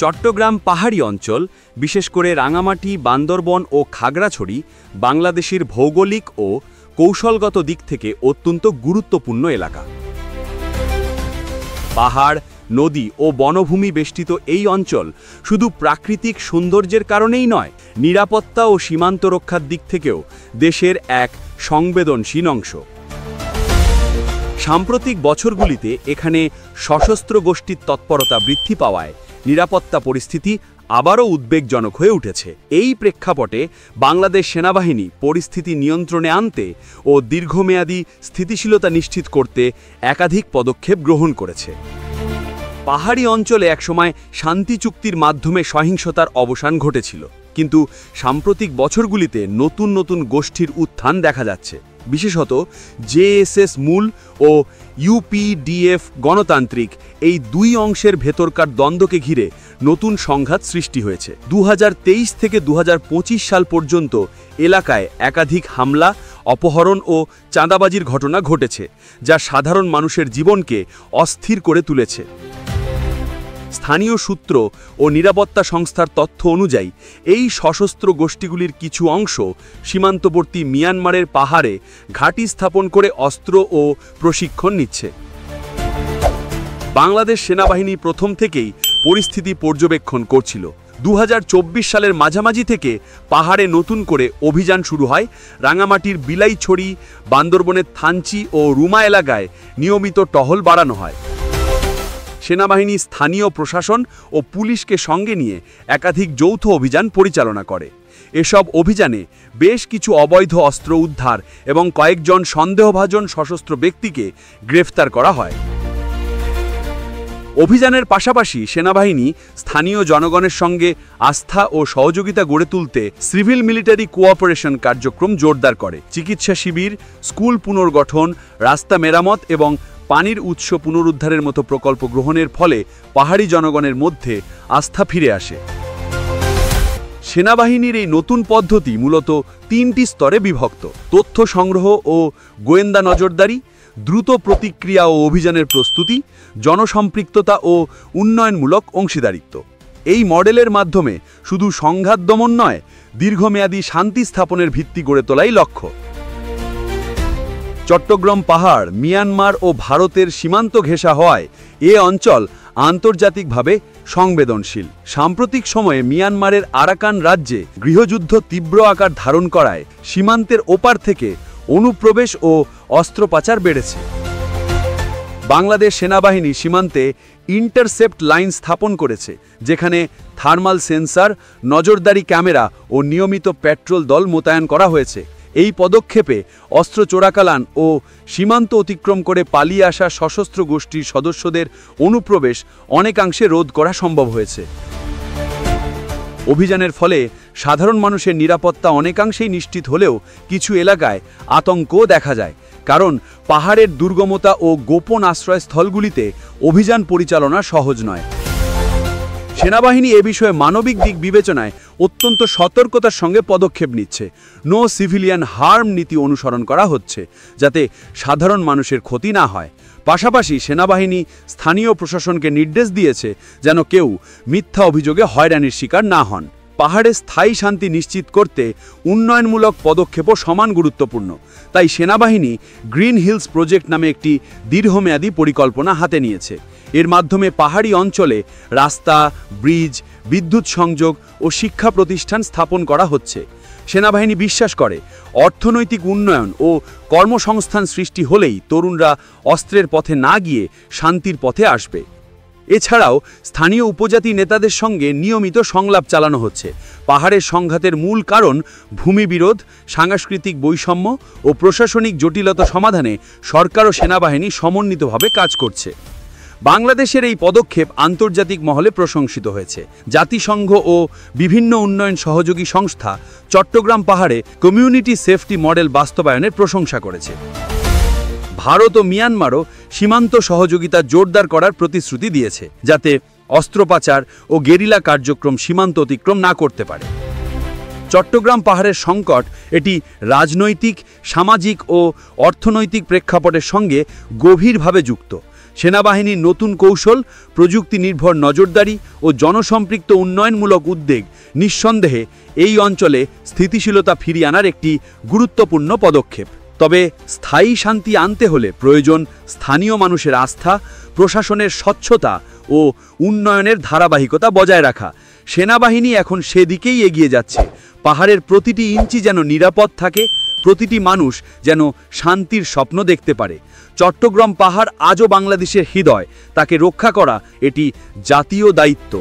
চট্টগ্রাম পাহাড়ি অঞ্চল, বিশেষ করে রাঙামাটি, বান্দরবন ও খাগড়াছড়ি বাংলাদেশের ভৌগোলিক ও কৌশলগত দিক থেকে অত্যন্ত গুরুত্বপূর্ণ এলাকা। পাহাড়, নদী ও বনভূমি বেষ্টিত এই অঞ্চল শুধু প্রাকৃতিক সৌন্দর্যের কারণেই নয়, নিরাপত্তা ও সীমান্ত রক্ষার দিক থেকেও দেশের এক সংবেদনশীল অংশ। সাম্প্রতিক বছরগুলিতে এখানে সশস্ত্র গোষ্ঠীর তৎপরতা বৃদ্ধি পাওয়ায় নিরাপত্তা পরিস্থিতি আবারও উদ্বেগজনক হয়ে উঠেছে। এই প্রেক্ষাপটে বাংলাদেশ সেনাবাহিনী পরিস্থিতি নিয়ন্ত্রণে আনতে ও দীর্ঘমেয়াদী স্থিতিশীলতা নিশ্চিত করতে একাধিক পদক্ষেপ গ্রহণ করেছে। পাহাড়ি অঞ্চলে একসময় শান্তি চুক্তির মাধ্যমে সহিংসতার অবসান ঘটেছিল, কিন্তু সাম্প্রতিক বছরগুলিতে নতুন নতুন গোষ্ঠীর উত্থান দেখা যাচ্ছে। বিশেষত জেএসএস মূল ও ইউপিডিএফ গণতান্ত্রিক এই দুই অংশের ভেতরকার দ্বন্দ্বকে ঘিরে নতুন সংঘাত সৃষ্টি হয়েছে। 2023 থেকে 2025 সাল পর্যন্ত এলাকায় একাধিক হামলা, অপহরণ ও চাঁদাবাজির ঘটনা ঘটেছে, যা সাধারণ মানুষের জীবনকে অস্থির করে তুলেছে। স্থানীয় সূত্র ও নিরাপত্তা সংস্থার তথ্য অনুযায়ী এই সশস্ত্র গোষ্ঠীগুলির কিছু অংশ সীমান্তবর্তী মিয়ানমারের পাহাড়ে ঘাঁটি স্থাপন করে অস্ত্র ও প্রশিক্ষণ নিচ্ছে। বাংলাদেশ সেনাবাহিনী প্রথম থেকেই পরিস্থিতি পর্যবেক্ষণ করছিল। 2024 সালের মাঝামাঝি থেকে পাহাড়ে নতুন করে অভিযান শুরু হয়। রাঙামাটির বিলাইছড়ি, বান্দরবনের থানচি ও রুমা এলাকায় নিয়মিত টহল বাড়ানো হয়। সেনাবাহিনী স্থানীয় প্রশাসন ও পুলিশকে সঙ্গে নিয়ে একাধিক যৌথ অভিযান পরিচালনা করে। এসব অভিযানে বেশ কিছু অবৈধ অস্ত্র উদ্ধার এবং কয়েকজন সন্দেহভাজন সশস্ত্র ব্যক্তিকে গ্রেফতার করা হয়। অভিযানের পাশাপাশি সেনাবাহিনী স্থানীয় জনগণের সঙ্গে আস্থা ও সহযোগিতা গড়ে তুলতে সিভিল মিলিটারি কোঅপারেশন কার্যক্রম জোরদার করে। চিকিৎসা শিবির, স্কুল পুনর্গঠন, রাস্তা মেরামত এবং পানির উৎস পুনরুদ্ধারের মতো প্রকল্প গ্রহণের ফলে পাহাড়ি জনগণের মধ্যে আস্থা ফিরে আসে। সেনাবাহিনীর এই নতুন পদ্ধতি মূলত 3টি স্তরে বিভক্ত: তথ্য সংগ্রহ ও গোয়েন্দা নজরদারি, দ্রুত প্রতিক্রিয়া ও অভিযানের প্রস্তুতি, জনসম্পৃক্ততা ও উন্নয়নমূলক অংশীদারিত্ব। এই মডেলের মাধ্যমে শুধু সংঘাত দমন নয়, দীর্ঘমেয়াদী শান্তি স্থাপনের ভিত্তি গড়ে তোলাই লক্ষ্য। চট্টগ্রাম পাহাড় মিয়ানমার ও ভারতের সীমান্ত ঘেঁষা হওয়ায় এ অঞ্চল আন্তর্জাতিকভাবে সংবেদনশীল। সাম্প্রতিক সময়ে মিয়ানমারের আরাকান রাজ্যে গৃহযুদ্ধ তীব্র আকার ধারণ করায় সীমান্তের ওপার থেকে অনুপ্রবেশ ও অস্ত্র পাচার বেড়েছে। বাংলাদেশ সেনাবাহিনী সীমান্তে ইন্টারসেপ্ট লাইন স্থাপন করেছে, যেখানে থার্মাল সেন্সর, নজরদারি ক্যামেরা ও নিয়মিত পেট্রোল দল মোতায়েন করা হয়েছে। এই পদক্ষেপে অস্ত্র চোরাকালান ও সীমান্ত অতিক্রম করে পালিয়ে আসা সশস্ত্র গোষ্ঠীর সদস্যদের অনুপ্রবেশ অনেকাংশে রোধ করা সম্ভব হয়েছে। অভিযানের ফলে সাধারণ মানুষের নিরাপত্তা অনেকাংশেই নিশ্চিত হলেও কিছু এলাকায় আতঙ্কও দেখা যায়, কারণ পাহাড়ের দুর্গমতা ও গোপন আশ্রয়স্থলগুলিতে অভিযান পরিচালনা সহজ নয়। সেনাবাহিনী এ বিষয়ে মানবিক দিক বিবেচনায় অত্যন্ত সতর্কতার সঙ্গে পদক্ষেপ নিচ্ছে। নো সিভিলিয়ান হার্ম নীতি অনুসরণ করা হচ্ছে, যাতে সাধারণ মানুষের ক্ষতি না হয়। পাশাপাশি সেনাবাহিনী স্থানীয় প্রশাসনকে নির্দেশ দিয়েছে যেন কেউ মিথ্যা অভিযোগে হয়রানির শিকার না হন। পাহাড়ে স্থায়ী শান্তি নিশ্চিত করতে উন্নয়নমূলক পদক্ষেপও সমান গুরুত্বপূর্ণ। তাই সেনাবাহিনী গ্রিন হিলস প্রজেক্ট নামে একটি দীর্ঘমেয়াদী পরিকল্পনা হাতে নিয়েছে। এর মাধ্যমে পাহাড়ি অঞ্চলে রাস্তা, ব্রিজ, বিদ্যুৎ সংযোগ ও শিক্ষা প্রতিষ্ঠান স্থাপন করা হচ্ছে। সেনাবাহিনী বিশ্বাস করে অর্থনৈতিক উন্নয়ন ও কর্মসংস্থান সৃষ্টি হলেই তরুণরা অস্ত্রের পথে না গিয়ে শান্তির পথে আসবে। এছাড়াও স্থানীয় উপজাতি নেতাদের সঙ্গে নিয়মিত সংলাপ চালানো হচ্ছে। পাহাড়ের সংঘাতের মূল কারণ ভূমি বিরোধ, সাংস্কৃতিক বৈষম্য ও প্রশাসনিক জটিলতা সমাধানে সরকার ও সেনাবাহিনী সমন্বিতভাবে কাজ করছে। বাংলাদেশের এই পদক্ষেপ আন্তর্জাতিক মহলে প্রশংসিত হয়েছে। জাতিসংঘ ও বিভিন্ন উন্নয়ন সহযোগী সংস্থা চট্টগ্রাম পাহাড়ে কমিউনিটি সেফটি মডেল বাস্তবায়নের প্রশংসা করেছে। ভারত ও মিয়ানমারও সীমান্ত সহযোগিতা জোরদার করার প্রতিশ্রুতি দিয়েছে, যাতে অস্ত্র পাচার ও গেরিলা কার্যক্রম সীমান্ত অতিক্রম না করতে পারে। চট্টগ্রাম পাহাড়ের সংকট এটি রাজনৈতিক, সামাজিক ও অর্থনৈতিক প্রেক্ষাপটের সঙ্গে গভীরভাবে যুক্ত। সেনাবাহিনীর নতুন কৌশল, প্রযুক্তি নির্ভর নজরদারি ও জনসম্পৃক্ত উন্নয়নমূলক উদ্যোগ নিঃসন্দেহে এই অঞ্চলে স্থিতিশীলতা ফিরিয়ে আনার একটি গুরুত্বপূর্ণ পদক্ষেপ। তবে স্থায়ী শান্তি আনতে হলে প্রয়োজন স্থানীয় মানুষের আস্থা, প্রশাসনের স্বচ্ছতা ও উন্নয়নের ধারাবাহিকতা বজায় রাখা। সেনাবাহিনী এখন সেদিকেই এগিয়ে যাচ্ছে। পাহাড়ের প্রতিটি ইঞ্চি যেন নিরাপদ থাকে, প্রতিটি মানুষ যেন শান্তির স্বপ্ন দেখতে পারে। চট্টগ্রাম পাহাড় আজও বাংলাদেশের হৃদয়, তাকে রক্ষা করা এটি জাতীয় দায়িত্ব।